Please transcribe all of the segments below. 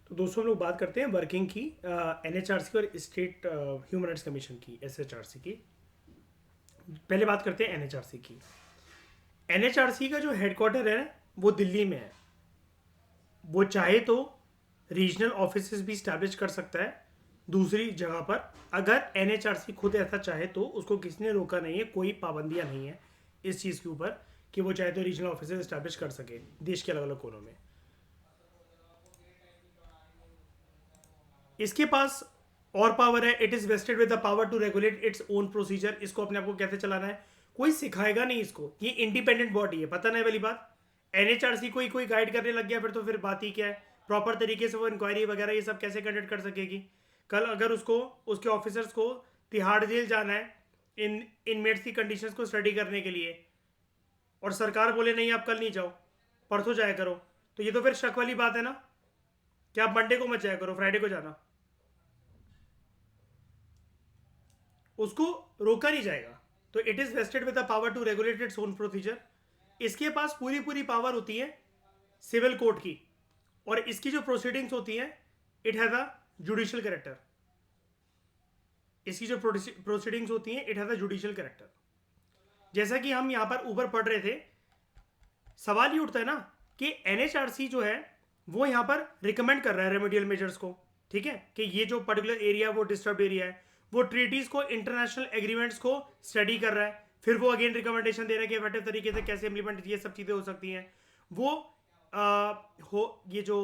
तो दोस्तों हम लोग बात करते हैं वर्किंग की एनएचआरसी और स्टेट ह्यूमन राइट्स कमीशन की एसएचआरसी की। पहले बात करते हैं एनएचआरसी की। एनएचआरसी का जो हेडक्वार्टर है वो दिल्ली में है। वो चाहे तो रीजनल ऑफिस भी स्टैब्लिश कर सकता है दूसरी जगह पर। अगर एनएचआरसी खुद ऐसा चाहे तो उसको किसी ने रोका नहीं है, कोई पाबंदियां नहीं है इस चीज़ के ऊपर कि वो चाहे तो रीजनल ऑफिस स्टैब्लिश कर सके देश के अलग अलग कोनों में। इसके पास और पावर है। It is vested with the power to regulate its own procedure. इसको अपने आप को कैसे चलाना है कोई सिखाएगा नहीं इसको, ये इंडिपेंडेंट बॉडी है। पता नहीं वाली बात, एनएचआरसी कोई गाइड करने लग गया फिर बात ही क्या है। प्रॉपर तरीके से वो इंक्वायरी वगैरह ये सब कैसे कंडक्ट कर सकेगी। कल अगर उसको उसके ऑफिसर्स को तिहाड़ जेल जाना है इन इनमेट्स की कंडीशंस को स्टडी करने के लिए, और सरकार बोले नहीं आप कल नहीं जाओ परसों जाया करो, तो ये तो फिर शक वाली बात है ना कि आप मंडे को मत जाया करो, फ्राइडे को जाना। उसको रोका नहीं जाएगा। तो it is vested with the power to regulate its own procedure. इसके पास पूरी पूरी पावर होती है सिविल कोर्ट की, और इसकी जो प्रोसीडिंग्स होती हैं it has a judicial character. इसकी जो प्रोसीडिंग्स होती हैं it has a judicial character. जैसा कि हम यहां पर ऊपर पढ़ रहे थे, सवाल ये उठता है ना कि एनएचआरसी जो है वो यहां पर रिकमेंड कर रहा है रेमेडियल मेजर्स को, ठीक है, कि ये जो पर्टिकुलर एरिया वो डिस्टर्ब एरिया है। वो ट्रीटीज को, इंटरनेशनल एग्रीमेंट्स को स्टडी कर रहा है, फिर वो अगेन रिकमेंडेशन दे रहा है कि इफेक्टिव तरीके से कैसे इंप्लीमेंट ये सब चीज़ें हो सकती हैं। वो ये जो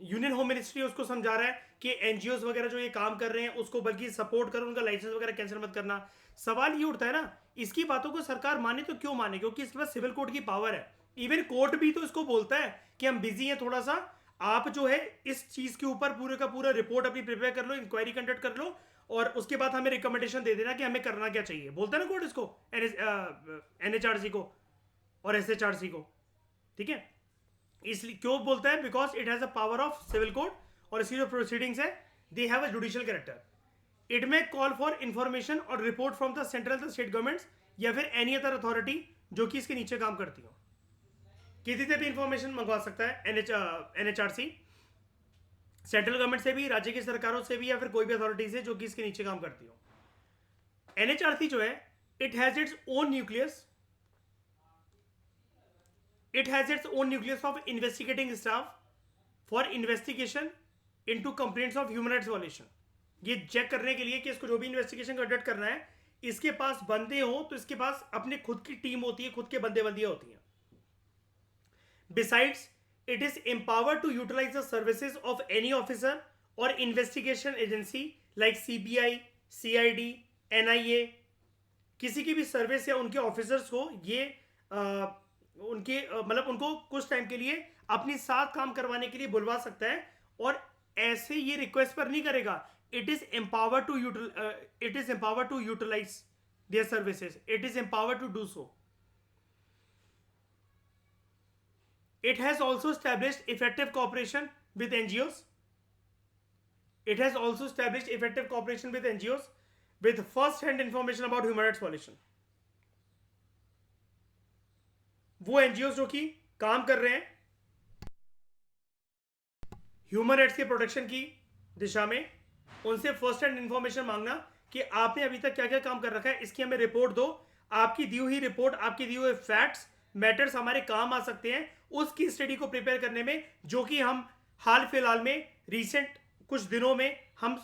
यूनियन होम मिनिस्ट्री है उसको समझा रहा है कि एनजीओ वगैरह जो ये काम कर रहे हैं उसको बल्कि सपोर्ट करो, उनका लाइसेंस वगैरह कैंसिल मत करना। सवाल ये उठता है ना, इसकी बातों को सरकार माने तो क्यों माने, क्योंकि इसके पास सिविल कोर्ट की पावर है। इवन कोर्ट भी तो इसको बोलता है कि हम बिजी हैं थोड़ा सा, आप जो है इस चीज के ऊपर पूरे का पूरा रिपोर्ट अपनी प्रिपेयर कर लो, इंक्वायरी कंडक्ट कर लो, और उसके बाद हमें रिकमेंडेशन दे देना कि हमें करना क्या चाहिए। बोलता है ना कोर्ट इसको, एनएचआरसी को और एसएचआरसी को, ठीक है। इसलिए क्यों बोलता है, because it has a power of civil court, और इसकी जो प्रोसीडिंग्स है they have a judicial character. It may call for information और report from the central the state governments या फिर एनी अदर अथॉरिटी जो कि इसके नीचे काम करती हो। किसी से भी इंफॉर्मेशन मंगवा सकता है एनएचआरसी, सेंट्रल गवर्नमेंट से भी, राज्य की सरकारों से भी, या फिर कोई भी अथॉरिटी से जो कि इसके नीचे काम करती हो। एनएचआरसी जो है it has its own nucleus, it has its own nucleus of investigating staff for investigation into complaints of human rights violation. ये चेक करने के लिए कि इसको जो भी इन्वेस्टिगेशन कंडक्ट करना है, इसके पास बंदे हो तो इसके पास अपनी खुद की टीम होती है, खुद के बंदे बंदियां होती हैं। Besides, it is empowered to utilize the services of any officer or investigation agency like CBI, CID, NIA। किसी की भी सर्विस या उनके ऑफिसर्स को ये उनके मतलब उनको कुछ टाइम के लिए अपनी साथ काम करवाने के लिए बुलवा सकता है, और ऐसे ये रिक्वेस्ट पर नहीं करेगा। It is empowered to utilize their services, it is empowered to do so. It has also established effective cooperation with NGOs. It has also established effective cooperation with NGOs with first-hand information about human rights violation. वो NGOs जो कि काम कर रहे हैं human rights के protection की दिशा में, उनसे फर्स्ट हैंड इंफॉर्मेशन मांगना कि आपने अभी तक क्या क्या काम कर रखा है, इसकी हमें रिपोर्ट दो। आपकी दी हुई रिपोर्ट, आपकी दी हुई फैक्ट्स मैटर्स हमारे काम आ सकते हैं उसकी स्टडी को प्रिपेयर करने में, जो कि हम हाल फिलहाल में रिसेंट कुछ दिनों में हम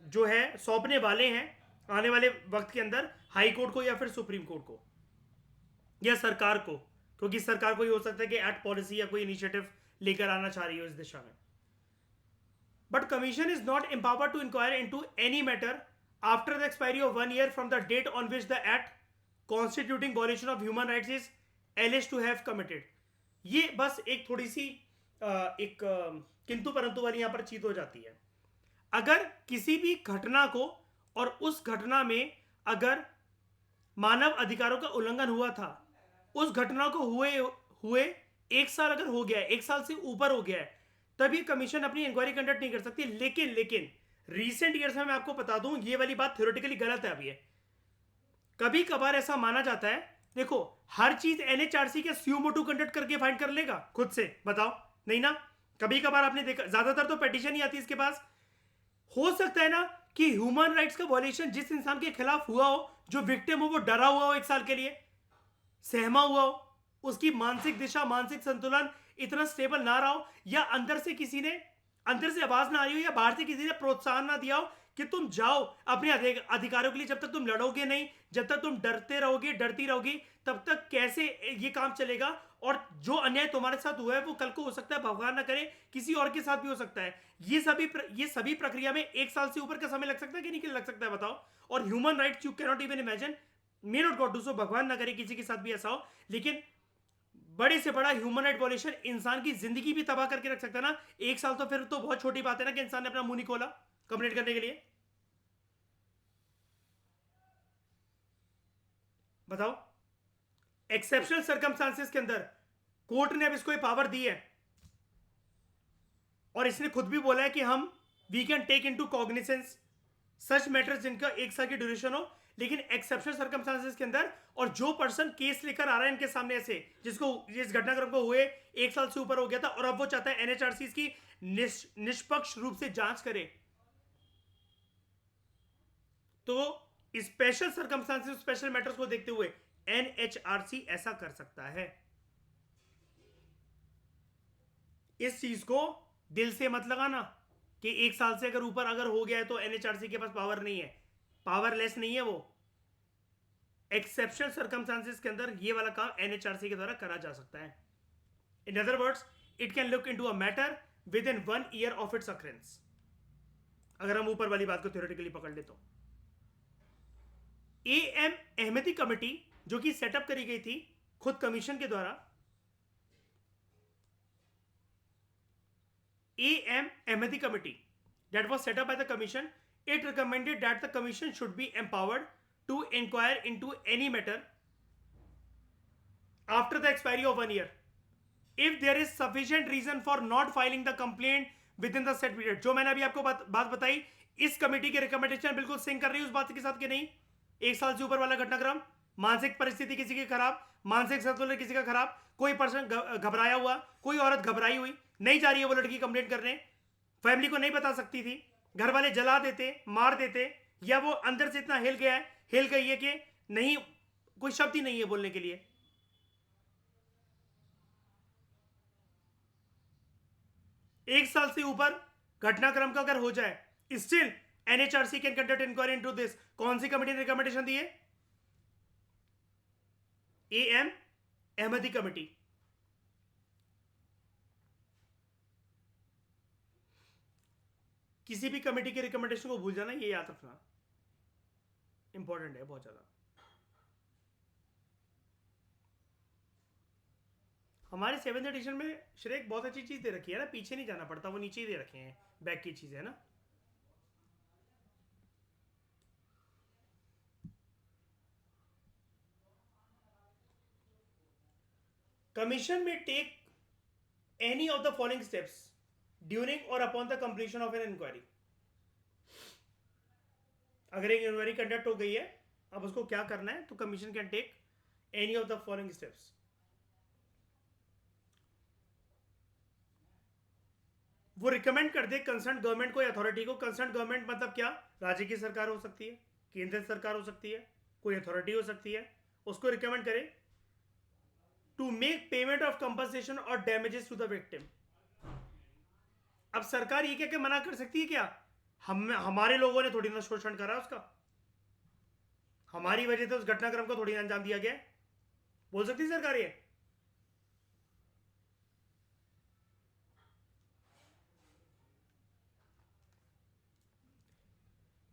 जो है सौंपने वाले हैं आने वाले वक्त के अंदर हाई कोर्ट को या फिर सुप्रीम कोर्ट को या सरकार को, क्योंकि सरकार को ये हो सकता है कि एक्ट पॉलिसी या कोई इनिशिएटिव लेकर आना चाह रही हो इस दिशा में। But commission is not empowered to inquire into any matter after the expiry of 1 year from the date on which the act constituting violation of human rights is alleged to have committed. ये बस एक थोड़ी सी एक किंतु परंतु वाली यहां पर चीज हो जाती है। अगर किसी भी घटना को, और उस घटना में अगर मानव अधिकारों का उल्लंघन हुआ था, उस घटना को हुए 1 साल अगर हो गया है, 1 साल से ऊपर हो गया है, तब ये कमीशन अपनी इंक्वायरी कंडक्ट नहीं कर सकती। लेकिन रीसेंट ईयर्स में मैं आपको बता दूं ये वाली बात थ्योरेटिकली गलत है। अभी कभी कभार ऐसा माना जाता है, देखो हर चीज एनएचआरसी के स्यूमोटू कंडक्ट करके फाइंड कर लेगा खुद से, बताओ नहीं ना। कभी कभार आपने देखा, ज्यादातर तो पेटिशन ही आती है इसके पास। हो सकता है ना कि ह्यूमन राइट्स का वॉल्यूशन जिस इंसान के खिलाफ हुआ हो, जो विक्टिम हो वो डरा हुआ हो, 1 साल के लिए सहमा हुआ हो, उसकी मानसिक दिशा, मानसिक संतुलन इतना स्टेबल ना रहा हो, या अंदर से किसी ने, अंदर से आवाज ना आ रही हो, या बाहर से किसी ने प्रोत्साहन ना दिया हो कि तुम जाओ अपने अधिकारों के लिए। जब तक तुम लड़ोगे नहीं, जब तक तुम डरते रहोगे, डरती रहोगी, तब तक कैसे ये काम चलेगा। और जो अन्याय तुम्हारे साथ हुआ है वो कल को हो सकता है, भगवान ना करे, किसी और के साथ भी हो सकता है। ये सभी प्रक्रिया में 1 साल से ऊपर का समय लग सकता है कि नहीं लग सकता है, बताओ। और human rights you cannot even imagine, may not God do so, भगवान ना करे किसी के साथ भी ऐसा हो, लेकिन बड़े से बड़ा ह्यूमन राइट वॉल्यूशन इंसान की जिंदगी भी तबाह करके रख सकता है ना। 1 साल तो फिर तो बहुत छोटी बात है ना कि इंसान ने अपना मुंह नहीं खोला कंप्लेंट करने के लिए। बताओ, एक्सेप्शनल सर्कमस्टांसेस के अंदर कोर्ट ने अब इसको ये पावर दी है, और इसने खुद भी बोला है कि हम we can take into cognisance such matters जिनका 1 साल की ड्यूरेशन हो, लेकिन एक्सेप्शनल सर्कमस्टांसेस के अंदर। और जो पर्सन केस लेकर आ रहा है इनके सामने ऐसे, जिसको इस घटनाक्रम को हुए 1 साल से ऊपर हो गया था, और अब वो चाहता है एनएचआरसी की निष्पक्ष रूप से जांच करे, तो स्पेशल सर्कमस्टांसेस, स्पेशल मैटर्स को देखते हुए एनएचआरसी ऐसा कर सकता है। इस चीज को दिल से मत लगाना कि 1 साल से अगर ऊपर अगर हो गया है तो एनएचआरसी के पास पावर नहीं है, पावरलेस नहीं है वो। एक्सेप्शनल सर्कमस्टांसेस के अंदर ये वाला काम एनएचआरसी के द्वारा करा जा सकता है। In other words, it can look into a matter within 1 year of its occurrence, अगर हम ऊपर वाली बात को थ्योरेटिकली पकड़ ले तो। एएम अहमदी कमेटी जो कि सेटअप करी गई थी खुद कमीशन के द्वारा, AM Ahmadi committee that was set up by the commission, it recommended that the commission should be empowered to inquire into any matter after the expiry of 1 year if there is sufficient reason for not filing the complaint within the set period। जो मैंने अभी आपको बात बताई, इस committee की recommendation बिल्कुल sink कर रही है उस बात के साथ कि नहीं। 1 साल से ऊपर वाला घटनाक्रम, मानसिक परिस्थिति किसी की खराब, मानसिक संतुलन किसी का खराब, कोई पर्सन घबराया हुआ, कोई औरत घबराई हुई, नहीं जा रही है वो लड़की कंप्लेंट करने, फैमिली को नहीं बता सकती थी, घर वाले जला देते, मार देते, या वो अंदर से इतना हिल गया है, हिल गई है कि नहीं, कोई शब्द ही नहीं है बोलने के लिए। 1 साल से ऊपर घटनाक्रम का अगर हो जाए, still NHRC can conduct inquiry into this. कौन सी कमेटी ने रिकमेंडेशन दी है? AM Ahmadi committee. किसी भी कमेटी की रिकमेंडेशन को भूल जाना, ये याद रखना इंपॉर्टेंट है बहुत ज्यादा। हमारे 7th एडिशन में श्रेक बहुत अच्छी चीज दे रखी है ना, पीछे नहीं जाना पड़ता, वो नीचे ही दे रखे हैं बैक की चीजें, है ना। कमीशन में take any of the following steps during और upon the completion of an inquiry. अगर एक इंक्वायरी कंडक्ट हो गई है, अब उसको क्या करना है, तो commission can take any of the following steps. वो रिकमेंड कर दे कंसर्न गवर्नमेंट को या अथॉरिटी को। कंसर्न गवर्नमेंट मतलब क्या? राज्य की सरकार हो सकती है, केंद्र सरकार हो सकती है, कोई अथॉरिटी हो सकती है, उसको रिकमेंड करे to make payment of compensation और डैमेजेस टू द विक्टिम। अब सरकार ये क्या मना कर सकती है क्या? हमारे लोगों ने थोड़ी ना शोषण करा उसका, हमारी वजह से उस घटनाक्रम को थोड़ी ना अंजाम दिया गया, बोल सकती सरकार ये?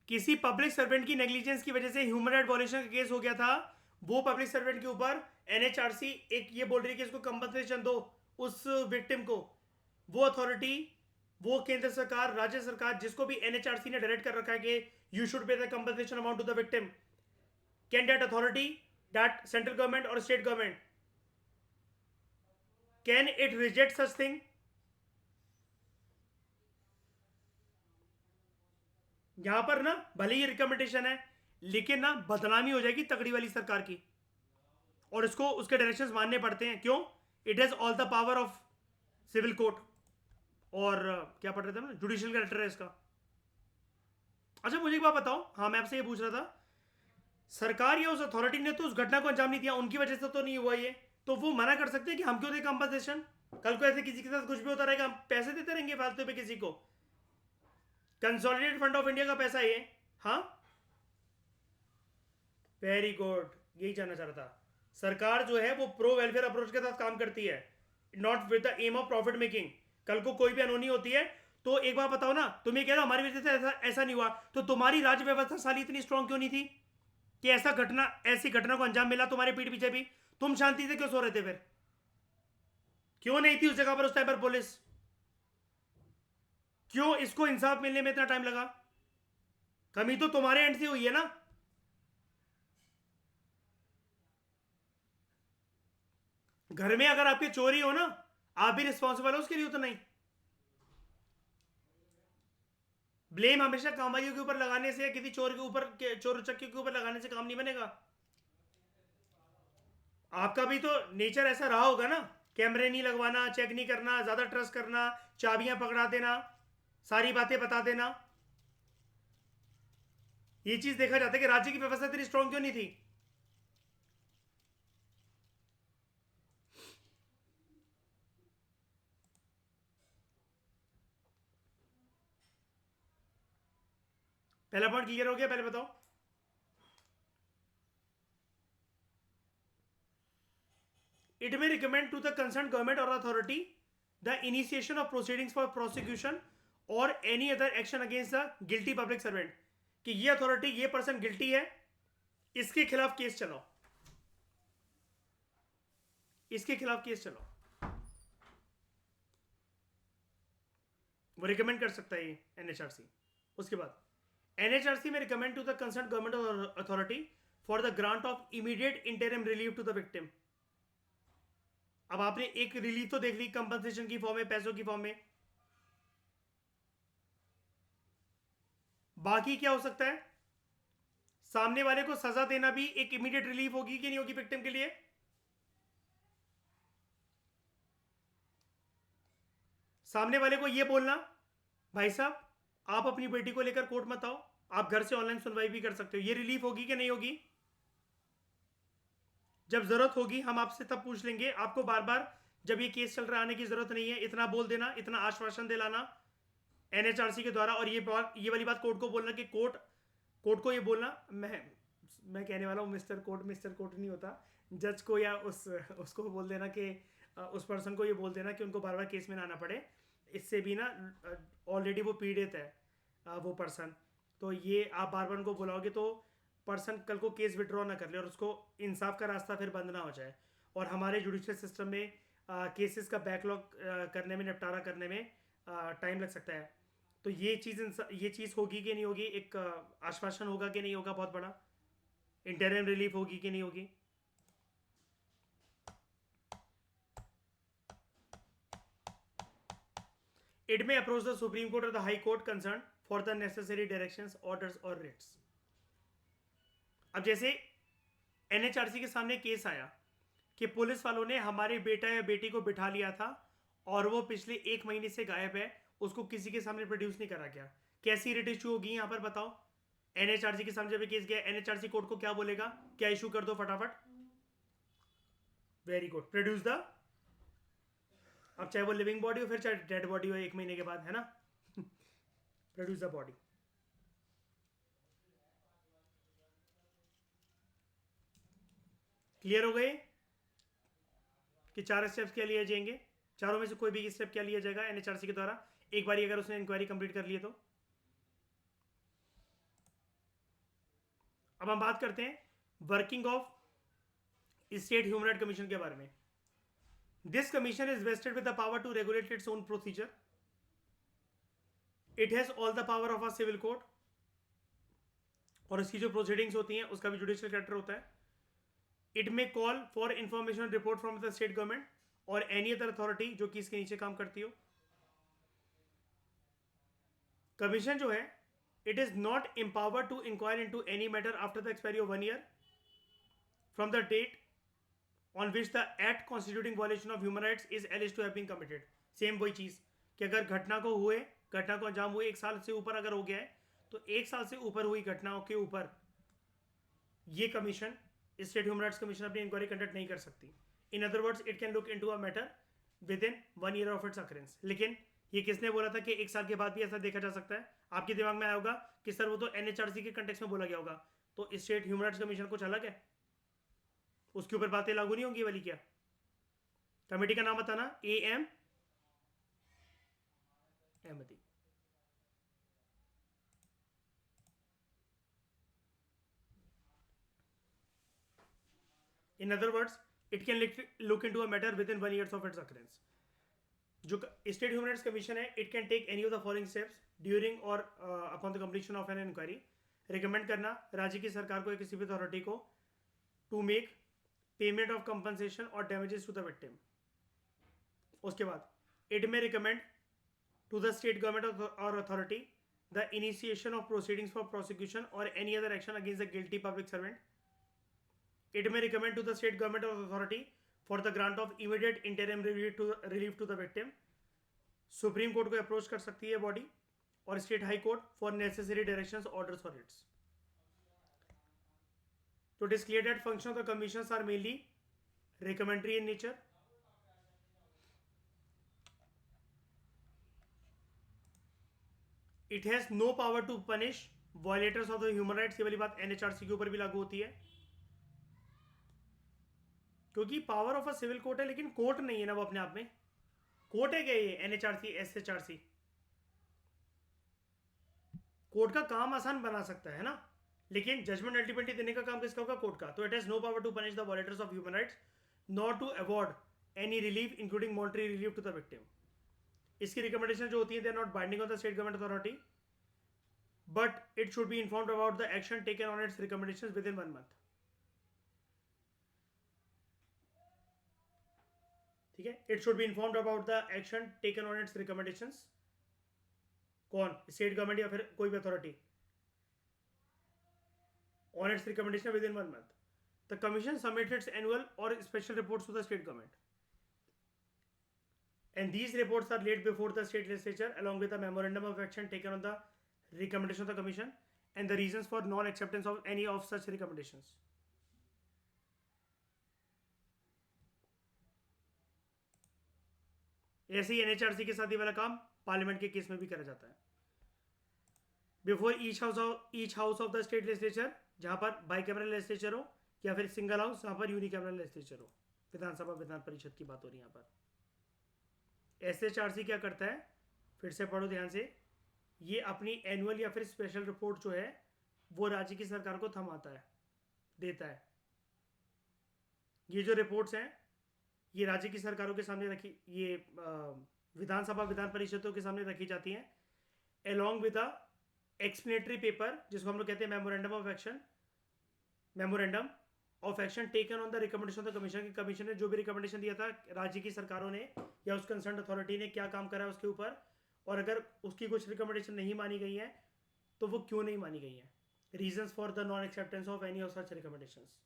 किसी पब्लिक सर्वेंट की नेग्लिजेंस की वजह से ह्यूमन राइट वॉल्यूशन का केस हो गया था, वो पब्लिक सर्वेंट के ऊपर एनएचआरसी एक ये बोल रही है कि इसको कंपनसेशन दो उस विक्टिम को। वो अथॉरिटी, वो केंद्र सरकार, राज्य सरकार, जिसको भी एनएचआरसी ने डायरेक्ट कर रखा है कि you should pay the compensation amount to the victim, can that authority, that central government और state government, can it reject such thing? यहां पर ना भले ही रिकमेंडेशन है, लेकिन ना बदनामी हो जाएगी तगड़ी वाली सरकार की, और उसको उसके डायरेक्शंस मानने पड़ते हैं। क्यों? It has all the power of civil court. और क्या पढ़ रहे थे हम, जुडिशियल कैरेक्टर है इसका। अच्छा मुझे एक बात बताओ, हाँ मैं आपसे ये पूछ रहा था, सरकार या उस अथॉरिटी ने तो उस घटना को अंजाम नहीं दिया, उनकी वजह से तो नहीं हुआ ये, तो वो मना कर सकते हैं कि हम क्यों दें कंपनसेशन? कल को ऐसे किसी के साथ कुछ भी होता रहेगा, हम पैसे देते रहेंगे फालतू पे किसी को? कंसोलिडेटेड फंड ऑफ इंडिया का पैसा ये। हाँ वेरी गुड, यही जानना चाह रहा था। सरकार जो है वो प्रो वेलफेयर अप्रोच के साथ काम करती है, not with the aim of profit making. कल को कोई भी अनहोनी होती है तो एक बार बताओ ना, तुम ये कह रहे हो हमारी वजह से ऐसा नहीं हुआ, तो तुम्हारी राज्य व्यवस्था साली इतनी स्ट्रांग क्यों नहीं थी कि ऐसी घटना को अंजाम मिला तुम्हारे पीठ पीछे भी? तुम शांति से क्यों सो रहे थे फिर? क्यों नहीं थी उस जगह पर उस टाइम पर पुलिस? क्यों इसको इंसाफ मिलने में इतना टाइम लगा? कमी तो तुम्हारे एंड से हुई है ना। घर में अगर आपकी चोरी हो ना, आप भी रिस्पॉन्सिबल हो उसके लिए, उतना ही। ब्लेम हमेशा कामवाइयों के ऊपर लगाने से या किसी चोर के ऊपर, चोर उचक्के के ऊपर लगाने से काम नहीं बनेगा। आपका भी तो नेचर ऐसा रहा होगा ना, कैमरे नहीं लगवाना, चेक नहीं करना, ज्यादा ट्रस्ट करना, चाबियां पकड़ा देना, सारी बातें बता देना। ये चीज देखा जाता है कि राज्य की व्यवस्था इतनी स्ट्रांग क्यों नहीं थी। पहला पॉइंट क्लियर हो गया, पहले बताओ। It may recommend to the concerned government or authority the initiation of proceedings for prosecution or any other action against the guilty public servant, कि ये अथॉरिटी, ये पर्सन गिल्टी है, इसके खिलाफ केस चलाओ, इसके खिलाफ केस चलाओ। वो रिकमेंड कर सकता है ये एनएचआरसी। उसके बाद एनएचआरसी में recommend to the concern government और authority for the grant of immediate interim relief to the victim. अब आपने एक रिलीफ तो देख ली कंपनसेशन की फॉर्म में, पैसों की फॉर्म में, बाकी क्या हो सकता है? सामने वाले को सजा देना भी एक इमीडिएट रिलीफ होगी कि नहीं होगी विक्टिम के लिए? सामने वाले को यह बोलना, भाई साहब आप अपनी बेटी को लेकर कोर्ट मत आओ, आप घर से ऑनलाइन सुनवाई भी कर सकते हो, ये रिलीफ होगी कि नहीं होगी? जब जरूरत होगी हम आपसे तब पूछ लेंगे, आपको बार बार जब ये केस चल रहा आने की जरूरत नहीं है। इतना बोल देना, इतना आश्वासन दिलाना एनएचआरसी के द्वारा, और ये वाली बात कोर्ट को बोलना कि कोर्ट को ये बोलना, मैं कहने वाला हूँ मिस्टर कोर्ट नहीं होता, जज को या उसको बोल देना कि उस पर्सन को ये बोल देना कि उनको बार बार केस में ना आना पड़े। इससे भी ना ऑलरेडी वो पीड़ित है वो पर्सन, तो ये आप बार बार उनको बुलाओगे तो पर्सन कल को केस विड्रॉ ना कर ले और उसको इंसाफ का रास्ता फिर बंद ना हो जाए। और हमारे जुडिशियल सिस्टम में केसेस का बैकलॉग करने में, निपटारा करने में टाइम लग सकता है। तो ये चीज़ होगी कि नहीं होगी, एक आश्वासन होगा कि नहीं होगा बहुत बड़ा, इंटरिम रिलीफ होगी कि नहीं होगी। इट में अप्रोच द सुप्रीम कोर्ट और the high court concern for the necessary directions, orders और रिट्स। अब जैसे एनएचआरसी के सामने केस आया कि पुलिस वालों ने हमारे बेटा या बेटी को बिठा लिया था और वो पिछले 1 महीने से गायब है, उसको किसी के सामने प्रोड्यूस नहीं करा गया, कैसी रिट इशू होगी यहाँ पर बताओ? एनएचआरसी के सामने जब केस गया, एनएचआरसी कोर्ट को क्या बोलेगा? क्या इशू कर दो फटाफट। वेरी गुड, प्रोड्यूस द, अब चाहे वो लिविंग बॉडी हो फिर चाहे डेड बॉडी हो 1 महीने के बाद, है ना प्रोड्यूस द बॉडी। क्लियर हो गए कि 4 स्टेप्स क्या लिए जाएंगे? चारों में से कोई भी स्टेप क्या लिया जाएगा एनएचआरसी के द्वारा, एक बार अगर उसने इंक्वायरी कंप्लीट कर ली तो? अब हम बात करते हैं working of state human right commission के बारे में। This commission is vested with the power to regulate its own procedure. It has all the power of a civil court, और इसकी जो प्रोसीडिंग्स होती हैं उसका भी जुडिशियल कैरेक्टर होता है। It may call for information report from the state government और एनी अदर अथॉरिटी जो कि इसके नीचे काम करती हो। कमीशन जो है, it is not empowered to inquire into any matter after the expiry of 1 year from the date on which the act constituting violation of human rights is alleged to have been committed. Same वही चीज कि अगर घटना को अंजाम हुए 1 साल से ऊपर अगर हो गया है, तो 1 साल से ऊपर हुई घटनाओं के ऊपर ये commission, state human rights commission अपनी इंक्वायरी कंडक्ट नहीं कर सकती. इन other words, it can look into a matter within 1 year of it's occurrence. लेकिन ये किसने बोला था कि 1 साल के बाद भी ऐसा देखा जा सकता है? आपके दिमाग में आया होगा कि सर वो तो एनएचआरसी के कंटेक्स्ट में बोला गया होगा, तो स्टेट ह्यूमन राइट्स कमीशन कुछ अलग है, उसके ऊपर बातें लागू नहीं होंगी वाली क्या? कमेटी का नाम बताना. AM Ahmadi. In other words, it can look into a matter within 1 year of its occurrence. जो स्टेट ह्यूमन राइट्स कमीशन है, it can take any of the following steps during और upon the completion of an inquiry. Recommend करना राज्य की सरकार को या किसी भी अथॉरिटी को to make payment of compensation और डैमेजेस टू द विक्टिम. उसके बाद इट में recommend to the state government और authority the initiation of proceedings for prosecution और any other action against the guilty public servant. It may recommend to the state government or authority for the grant of immediate interim relief to the victim. Supreme court को approach कर सकती है body और state high court for necessary directions orders for its. तो it is clear that function of the commissions are mainly recommendatory in nature. It has no power to punish violators of the human rights. ये वाली बात NHRC के ऊपर भी लागू होती है, क्योंकि power of a civil court है, लेकिन कोर्ट नहीं है ना वो अपने आप में. कोर्ट है क्या ये एनएचआरसी एसएचआरसी? कोर्ट का काम आसान बना सकता है ना, लेकिन जजमेंट अल्टीमेटली देने का काम किसका होगा? कोर्ट का. तो it has no power to punish the violators of human rights not to award any relief including monetary relief to the victim. इसकी रिकमेंडेशन जो होती है, they are not binding on the state government authority, but it should be informed about the action taken on its recommendation within 1 month. ठीक है. It should be informed about the action taken on its recommendations. कौन? State government या फिर कोई भी authority on its recommendation within 1 month. The commission submit its annual और special reports to the state government, and these reports are laid before the state legislature along with the memorandum of action taken on the recommendation of the commission and the reasons for non acceptance of any of such recommendations. ऐसे ही NHRC के साथ ये वाला काम parliament के case में भी करा जाता है. Before each house of the state legislature, जहां पर बाई कैमरल लेजिस्लेचर हो या फिर सिंगल हाउस जहां पर यूनिकैमरल लेजिस्लेचर हो. विधानसभा विधान परिषद की बात हो रही है यहाँ पर. एसएचआरसी क्या करता है? फिर से पढ़ो ध्यान से. ये अपनी एनुअल या फिर स्पेशल रिपोर्ट जो है वो राज्य की सरकार को थमाता है, देता है. ये जो रिपोर्ट्स हैं ये राज्य की सरकारों के सामने रखी, ये विधानसभा विधान परिषदों के सामने रखी जाती हैं, along with the explanatory paper, जिसको हम लोग कहते हैं memorandum of action taken on the recommendation of the commission. की कमीशन ने जो भी रिकमेंडेशन दिया था राज्य की सरकारों ने या उस कंसर्न अथॉरिटी ने क्या काम करा है उसके ऊपर, और अगर उसकी कुछ रिकमेंडेशन नहीं मानी गई है तो वो क्यों नहीं मानी गई है, reasons for the non acceptance of any of such recommendations.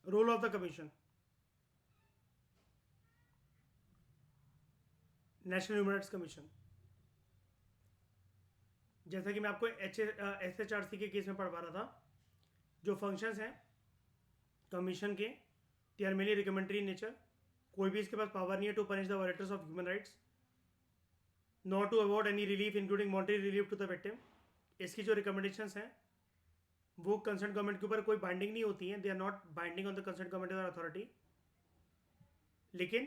Role of the commission. National human rights commission, जैसा कि मैं आपको एसएचआरसी के केस में पढ़वा रहा था, जो फंक्शंस हैं कमीशन के, they are mainly recommendatory in nature. कोई भी इसके पास पावर नहीं है to punish the violators of human rights, not to award any relief including monetary relief to the victim. इसकी जो रिकमेंडेशंस हैं वो कंसर्न गवर्नमेंट के ऊपर कोई बाइंडिंग नहीं होती हैं, they are not binding on the concern government और अथॉरिटी. लेकिन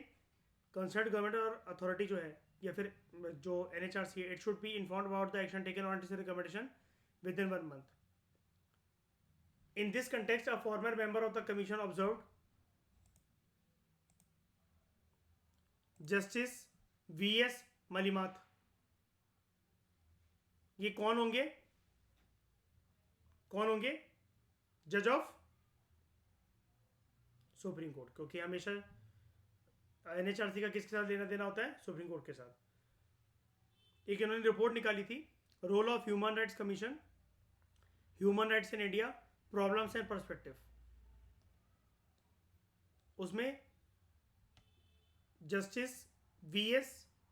कंसर्न गवर्नमेंट और अथॉरिटी जो है या फिर जो एनएचआरसी है, it should be informed about the action taken on its recommendation within 1 month. In this context a former member of the commission observed justice VS Malimath. ये कौन होंगे? जज ऑफ सुप्रीम कोर्ट, क्योंकि हमेशा एनएचआरसी का किसके साथ लेना देना होता है? सुप्रीम कोर्ट के साथ। एक इन्होंने रिपोर्ट निकाली थी, role of human rights commission, human rights in India, problems and perspective. उसमें जस्टिस वीएस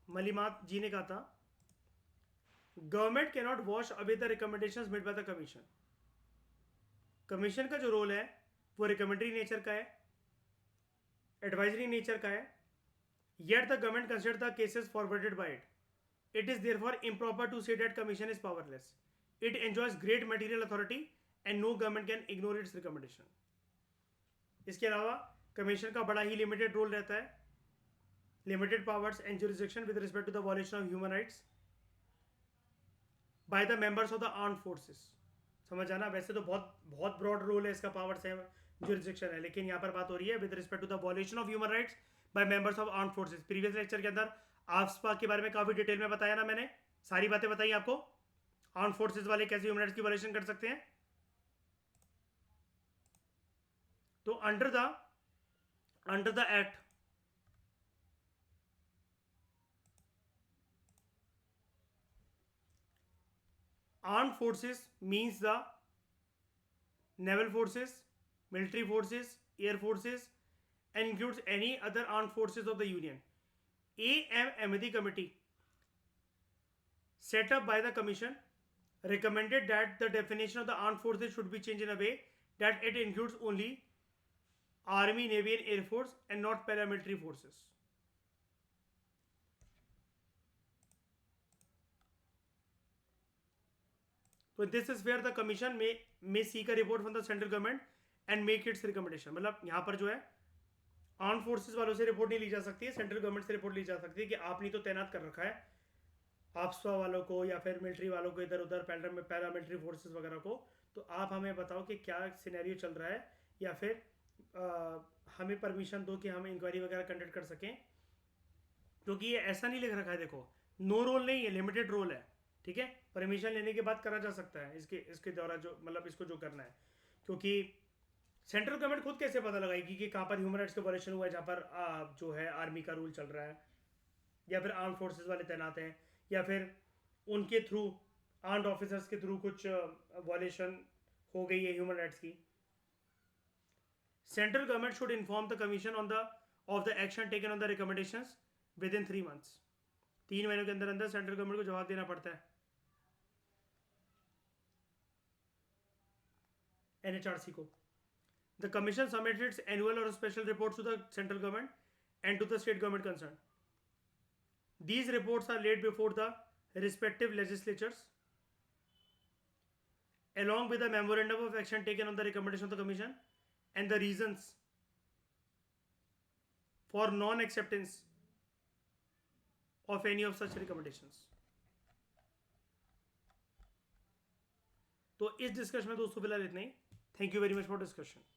मलिमात जी ने कहा था, government can not wash away the recommendations made by the commission. Commission का जो रोल है वो रिकमेंडरी नेचर का है, एडवाइजरी नेचर का है, yet the government consider the cases forwarded by it. It is therefore improper to say that commission is powerless. It enjoys great material authority and no government can ignore its recommendation. इसके अलावा commission का बड़ा ही limited role रहता है, limited powers and jurisdiction with respect to the violation of human rights by the members of the armed forces. समझ आना, वैसे तो बहुत बहुत ब्रॉड रोल है इसका, पावर्स है, जुरिसडिक्शन है, लेकिन यहाँ पर बात हो रही है with respect to the violation of human rights by members of armed forces. Previous lecture के अंदर आफ्सपा के बारे में काफी डिटेल में बताया ना मैंने, सारी बातें बताई आपको, आर्म फोर्सेस वाले कैसे ह्यूमन राइट्स की वायलेशन कर सकते हैं। तो under the act armed forces means the naval forces, military forces, air forces, and includes any other armed forces of the union. AMMD committee set up by the commission recommended that the definition of the armed forces should be changed in a way that it includes only army, navy and air force and not paramilitary forces. तो this is where the commission may seek a report from the central government and make its recommendation. मतलब यहाँ पर जो है arm forces वालों से report नहीं ली जा सकती है, सेंट्रल गवर्नमेंट से रिपोर्ट ली जा सकती है कि आपने तो तैनात कर रखा है आफ्सपा वालों को या फिर मिलिट्री वालों को इधर उधर, पैरामिलिट्री फोर्सेस वगैरह को, तो आप हमें बताओ कि क्या सिनेरियो चल रहा है, या फिर हमें परमिशन दो कि हम इंक्वायरी वगैरह कंडक्ट कर सकें। क्योंकि ये ऐसा नहीं लिख रखा है, देखो नो रोल नहीं है, लिमिटेड रोल है, ठीक है, परमिशन लेने के बाद करा जा सकता है इसके द्वारा जो मतलब इसको जो करना है। क्योंकि सेंट्रल गवर्नमेंट खुद कैसे पता लगाएगी कि कहाँ पर ह्यूमन राइट्स का वायलेशन हुआ है, जहाँ पर जो है आर्मी का रूल चल रहा है या फिर आर्म फोर्सेस वाले तैनात हैं या फिर उनके थ्रू आर्म्ड ऑफिसर्स के थ्रू कुछ वायलेशन हो गई है ह्यूमन राइट्स की। Central government should inform the commission of the action taken on the recommendations with in 3 months। 3 महीनों के अंदर अंदर सेंट्रल गवर्नमेंट को जवाब देना पड़ता है एनएचआरसी को। The commission submits its annual और special reports to the central government and to the state government concern. These reports are laid before the respective legislatures along with a memorandum of action taken on the recommendation of the commission and the reasons for non-acceptance of any of such recommendations। तो इस discussion में दोस्तों फिलहाल इतना ही। Thank you very much for discussion.